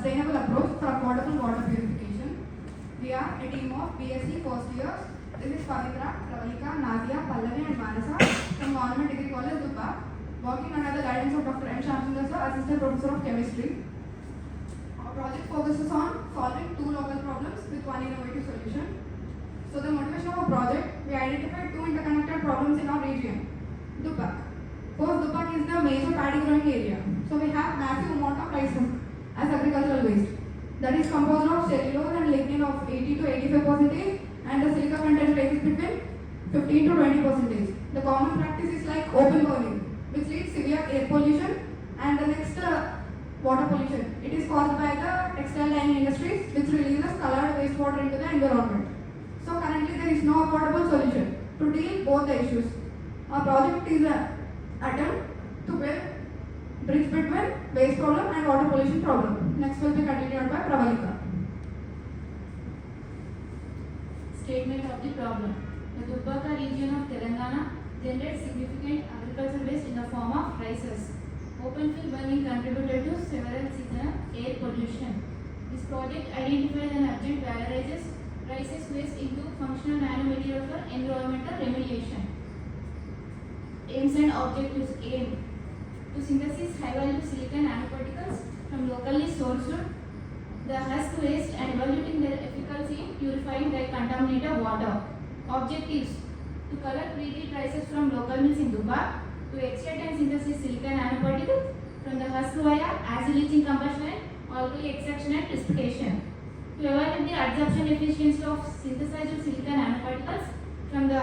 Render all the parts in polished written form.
sustainable approach for affordable water purification. We are a team of BSc first years. This is Pavitra, Pravalika, Nadia, Pallavi and Manasa from Government Degree College, Dubba, working under the guidance of Dr. M. Jignasa, Assistant Professor of Chemistry. Our project focuses on solving two local problems with one innovative solution. So the motivation of our project, we identified two interconnected problems in our region. Dupak. First, Dupak is the major paddy growing area. So we have massive amount of rice as agricultural waste. That is composed of cellulose and lignin of 80 to 85% and the silica content ranges between 15 to 20%. The common practice is like open burning, which leads severe air pollution, and the next water pollution. It is caused by the textile dyeing industries, which releases colored wastewater into the environment. So currently there is no affordable solution to deal both the issues. Our project is an attempt to build bridge between waste problem and water pollution problem. Next will be continued by Pravalika. Statement of the problem. The Dubbaka region of Telangana generates significant agricultural waste in the form of rices. Open field burning contributed to several seasonal air pollution. This project identifies and urgent valorizes rices waste into functional nanomaterial for environmental remediation. Aims and objectives. Aim to synthesize high-value silicon nanoparticles from locally sourced the husk waste and evaluating their efficacy in purifying their contaminated water. Objectives: to collect pre-treated rices from local mills in Dubai, to extract and synthesize silicon nanoparticles from the husk via acid leaching combustion and alkali extraction and precipitation. To evaluate the absorption efficiency of synthesized silicon nanoparticles from the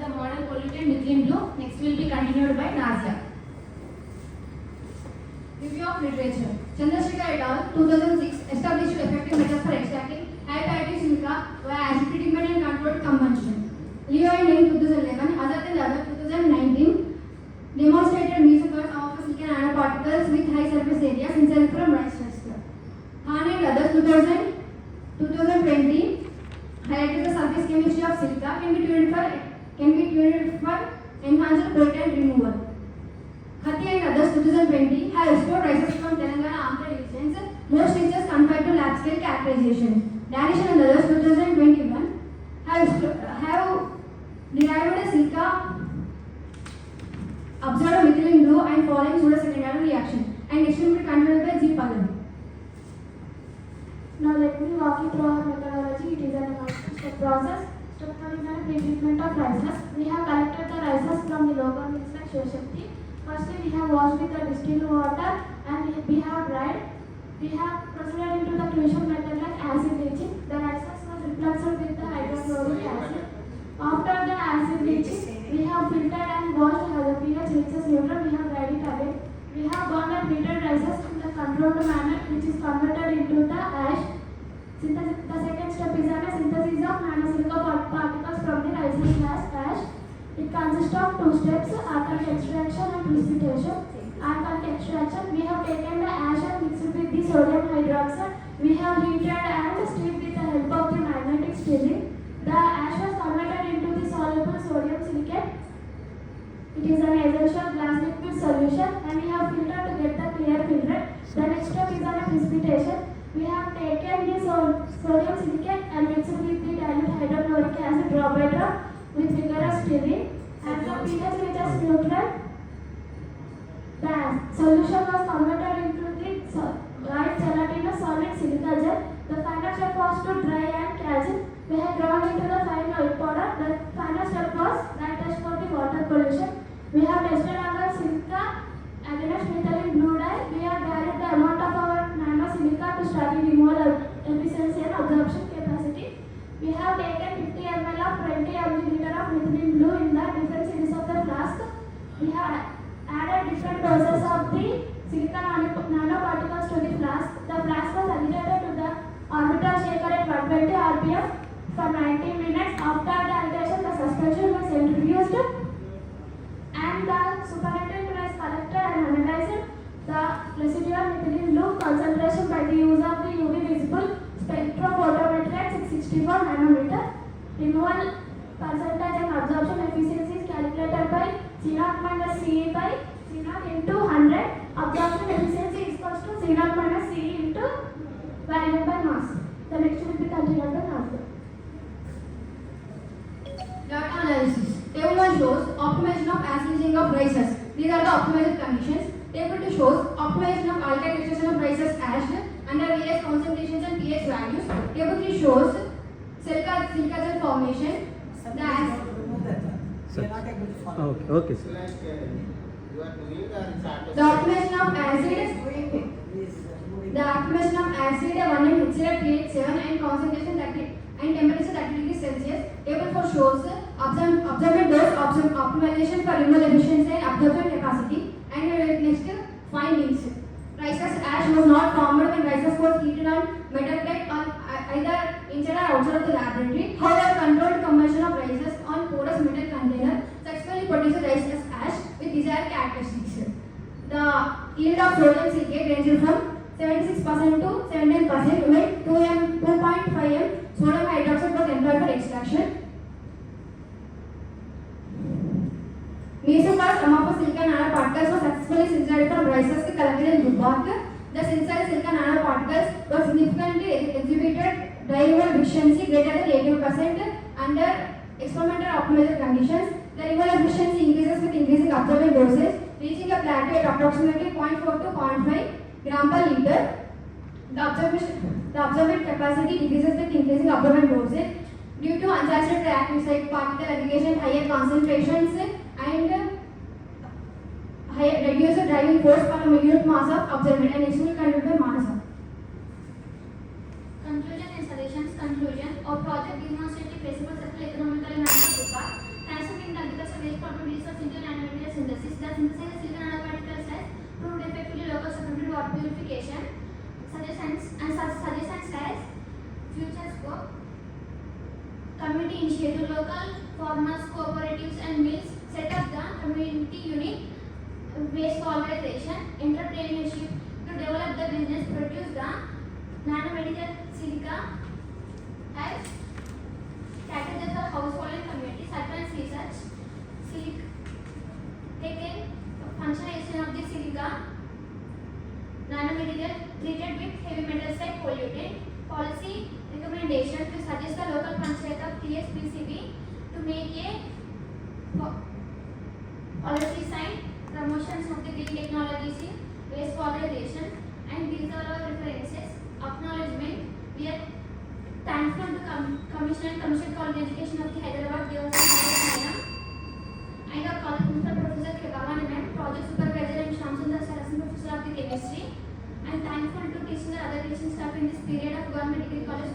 model pollutant methylene blue. Next will be continued by Nadia. Review of literature. Chandrasekhar et al. 2006 established effective methods for extracting high-purity silica via acid treatment and controlled combustion. Leo and Ning 2011, Azad and Azad 2019 demonstrated mesospheres of silicon nanoparticles with high surface area synthesized from rice husk. Han and others 2020 highlighted the surface chemistry of silica can be tuned for enhanced pollutant removal. Khati and others 2020 have explored rices from Telangana Andhra regions, most features confined to lab scale characterization. Danish and others 2021 have derived a silica observed methylene blue and following pseudo-secondary reaction and extremely controlled by G. Pallavi. Now let me walk you through our methodology. It is an multi-step process. Step 1 is an pre-treatment of rices. We have collected the rices from the local mills like Shivashakti. Firstly, we have washed with the distilled water and we have dried. We have proceeded into the crucial method like acid leaching. The rices was replaced with the hydrochloric acid. After the acid leaching, we have filtered and washed the pH reaches neutral. We have dried it again. We have burned the treated rices in the controlled manner, which is converted into the ash. The second step is a synthesis of nanosilica particles from the rising ash. It consists of two steps: alkali extraction and precipitation. Alkali extraction, we have taken the ash and mixed with the sodium hydroxide. We have heated and stirred with the help of the magnetic stirring. The ash was converted into the soluble sodium silicate. It is an essential glass liquid solution and we have filtered to get the clear filtrate. The next step is on precipitation. We have taken the sodium silicate and mixed with the dilute hydrochloric acid drop by drop with vigorous stirring. As the pH reaches neutral, the solution was converted into the white gelatinous solid silica gel. The final step was to dry and catch it. We have ground into the fine white powder. The final step was dry test for the water pollution. We have tested our silica against methylene blue dye. We have varied the amount of our nanosilica to study removal efficiency and absorption capacity. We have taken 50 ml of 20 ml of methylene blue in the different series of the flask. We have added different doses of the silicon nanoparticles to the flask. The flask was agitated to the orbital shaker at 120 rpm for 90 minutes. After the agitation, the suspension was centrifuged and the supernatant was collected and analyzed. The residual methylene blue concentration by the use of the UV visible spectrophotometry at 664 nanometer. Removal percentage and absorption efficiency is calculated by C0 minus CE by C0 into 100. Absorption efficiency C naught minus C into volume by mass. The next will be continued by mass. Data analysis. Table 1 shows optimization of acidizing of rices. These are the optimized conditions. Table 2 shows optimization of alkyl extraction of rices ashed under various concentrations and pH values. Table 3 shows silica gel formation. The acid Okay, sir. The optimization of acid, the optimization of acid 1 and HCl pH 7 and concentration 30 and temperature 30 degrees Celsius. Table 4 shows observed dose optimization for removal efficiency and absorption capacity. And next findings. Rices ash was not formed when rices was heated on metal plate on either inside or outside of the laboratory. However, controlled combustion of rices on porous metal container successfully produces rices ash with desired characteristics. The yield of sodium silicate ranges from 76% to 17%, when 2.5 m sodium hydroxide was employed for extraction. Mesophase amorphous silica nanoparticles were successfully synthesized from rices collected in Dubai. The synthesized silica nanoparticles were significantly exhibited dye removal efficiency greater than 80% under experimental optimized conditions. The removal efficiency increases with increasing absorbent doses, reaching a plateau at approximately 0.4 to 0.5 gram per liter. The absorbent capacity decreases with increasing absorbent dosage due to unsaturated reactive site particle aggregation, higher concentrations, and reduced driving force per unit mass of absorbent, and it will contribute by mass. Conclusion and suggestions. Conclusion. Our project demonstrated feasible circle economically managed Dubai, transforming the agricultural waste probabilities into nanomaterial synthesis. The synthesized silicon nanoparticles has proved effectively local supported water purification. Suggestions as future scope. Community initiative, local farmers, cooperatives and mills set up the community unit, waste valorization, entrepreneurship to develop the business, produce the nanomaterial silica as strategies for household and communities, advanced research, taken functionalization of the silica nanomaterial treated with heavy metals like pollutant. Policy recommendation to suggest the local panchayat of TSPCB to make a policy sign promotions of the green technologies in waste valorization, and these are our references. Acknowledgement. We are thankful to Commissioner and Commission College Education of the Hyderabad Devasam and our college principal Professor Kavani Ma'am, Project Supervisor and Shamsundar Sir, Assistant Professor of the Chemistry. I am thankful to teaching the other teaching staff in this period of government degree college